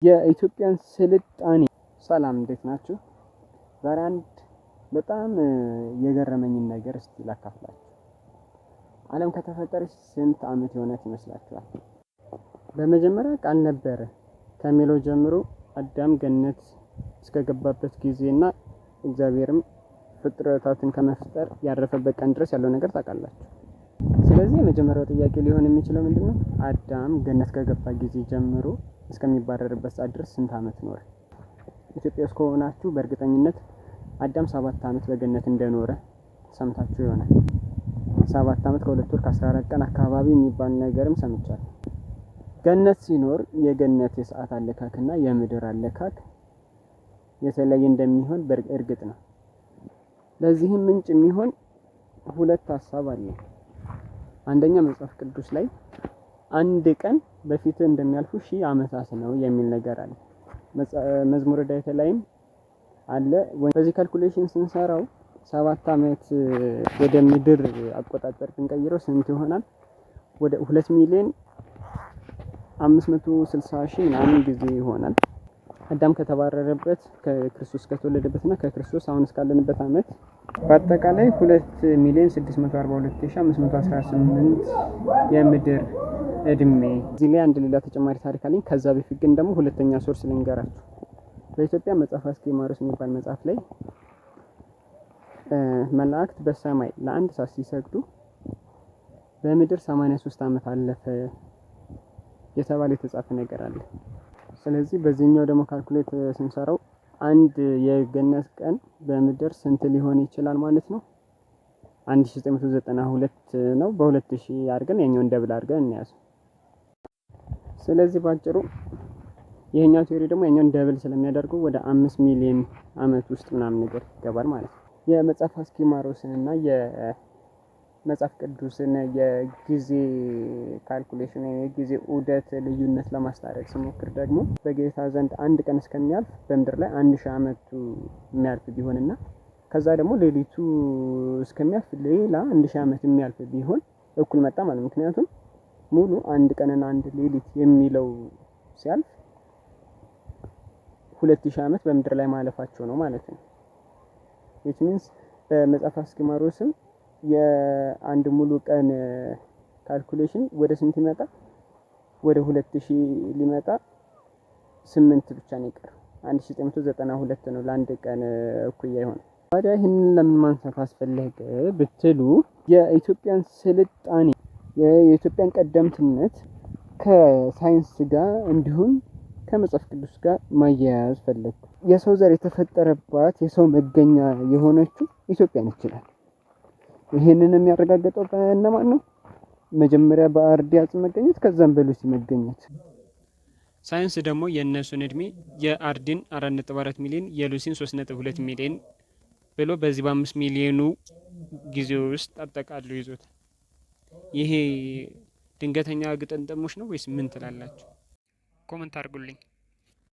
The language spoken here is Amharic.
የኢትዮጵያን ስልጣኔ። ሰላም እንዴት ናችሁ? ዛሬ አንድ በጣም የገረመኝን ነገር እስቲ ላካፍላችሁ። ዓለም ከተፈጠረች ስንት ዓመት የሆነት ይመስላችኋል? በመጀመሪያ ቃል ነበረ ከሚለው ጀምሮ አዳም ገነት እስከገባበት ጊዜና እግዚአብሔርም ፍጥረታትን ከመፍጠር ያረፈበት ቀን ድረስ ያለው ነገር ታውቃላችሁ። ስለዚህ የመጀመሪያው ጥያቄ ሊሆን የሚችለው ምንድነው? አዳም ገነት ከገባ ጊዜ ጀምሮ እስከሚባረርበት ሰዓት ድረስ ስንት ዓመት ኖረ? ኢትዮጵያ ውስጥ ከሆናችሁ በእርግጠኝነት አዳም 7 ዓመት በገነት እንደኖረ ሰምታችሁ ይሆናል። 7 ዓመት ከ2 ወር ከ14 ቀን አካባቢ የሚባል ነገርም ሰምቻለሁ። ገነት ሲኖር የገነት የሰዓት አለካክና የምድር አለካክ የተለየ እንደሚሆን እርግጥ ነው። ለዚህም ምንጭ የሚሆን ሁለት ሀሳብ አለ። አንደኛ መጽሐፍ ቅዱስ ላይ አንድ ቀን በፊት እንደሚያልፉ 1000 ዓመታት ነው የሚል ነገር አለ። መዝሙረ ዳዊት ላይም አለ። በዚህ ካልኩሌሽን ስንሰራው 7 ዓመት ወደ ምድር አቆጣጠር ብንቀይረው ስንት ይሆናል? ወደ 2 ሚሊዮን 560 ሺህ ምናምን ጊዜ ይሆናል። አዳም ከተባረረበት ከክርስቶስ ከተወለደበትና ከክርስቶስ አሁን እስካለንበት ዓመት በአጠቃላይ 2 ሚሊዮን 642518 የምድር እድሜ። እዚህ ላይ አንድ ሌላ ተጨማሪ ታሪክ አለኝ። ከዛ በፊት ግን ደግሞ ሁለተኛ ሶርስ ልንገራችሁ። በኢትዮጵያ መጽሐፍ አስኬማሮስ የሚባል መጽሐፍ ላይ መላእክት በሰማይ ለአንድ ሰዓት ሲሰግዱ በምድር 83 ዓመት አለፈ የተባለ የተጻፈ ነገር አለ። ስለዚህ በዚህኛው ደግሞ ካልኩሌት ስንሰራው አንድ የገነት ቀን በምድር ስንት ሊሆን ይችላል ማለት ነው? 1992 ነው። በ2000 አድርገን የኛውን ደብል አድርገን እንያዝ። ስለዚህ ባጭሩ ይሄኛው ቲዮሪ ደግሞ የኛውን ደብል ስለሚያደርገው ወደ 5 ሚሊዮን ዓመት ውስጥ ምናምን ነገር ይገባል ማለት ነው። የመጽሐፍ አስኬማሮስን እና የመጽሐፍ ቅዱስን የጊዜ ካልኩሌሽን የጊዜ ዑደት ልዩነት ለማስታረቅ ስሞክር ደግሞ በጌታ ዘንድ አንድ ቀን እስከሚያልፍ በምድር ላይ 1000 ዓመቱ የሚያልፍ ቢሆንና ከዛ ደግሞ ሌሊቱ እስከሚያልፍ ሌላ 1000 ዓመት የሚያልፍ ቢሆን እኩል መጣ ማለት ነው። ምክንያቱም ሙሉ አንድ ቀንና አንድ ሌሊት የሚለው ሲያልፍ 2000 ዓመት በምድር ላይ ማለፋቸው ነው ማለት ነው። which means በመጽሐፍ አስኬማሮስም የአንድ ሙሉ ቀን ካልኩሌሽን ወደ ስንት ይመጣ? ወደ 2000 ሊመጣ 8 ብቻ ነው የቀረው። 1992 ነው ለአንድ ቀን እኩያ ይሆናል። ታዲያ ይህንን ለምን ማንሳት አስፈለገ ብትሉ የኢትዮጵያን ስልጣኔ የኢትዮጵያን ቀደምትነት ከሳይንስ ጋር እንዲሁም ከመጽሐፍ ቅዱስ ጋር ማያያዝ ፈለኩ። የሰው ዘር የተፈጠረባት የሰው መገኛ የሆነችው ኢትዮጵያ ነች ይላል። ይሄንን የሚያረጋግጠው በእነማን ነው? መጀመሪያ በአርዲ አጽም መገኘት ከዛም በሉሲ መገኘት። ሳይንስ ደግሞ የእነሱን እድሜ የአርዲን 4.4 ሚሊዮን የሉሲን 3.2 ሚሊዮን ብሎ በዚህ በ5 ሚሊዮኑ ጊዜ ውስጥ አጠቃሎ ይዞታል። ይሄ ድንገተኛ ግጥምጥሞች ነው ወይስ ምን ትላላችሁ? ኮሜንት አድርጉልኝ።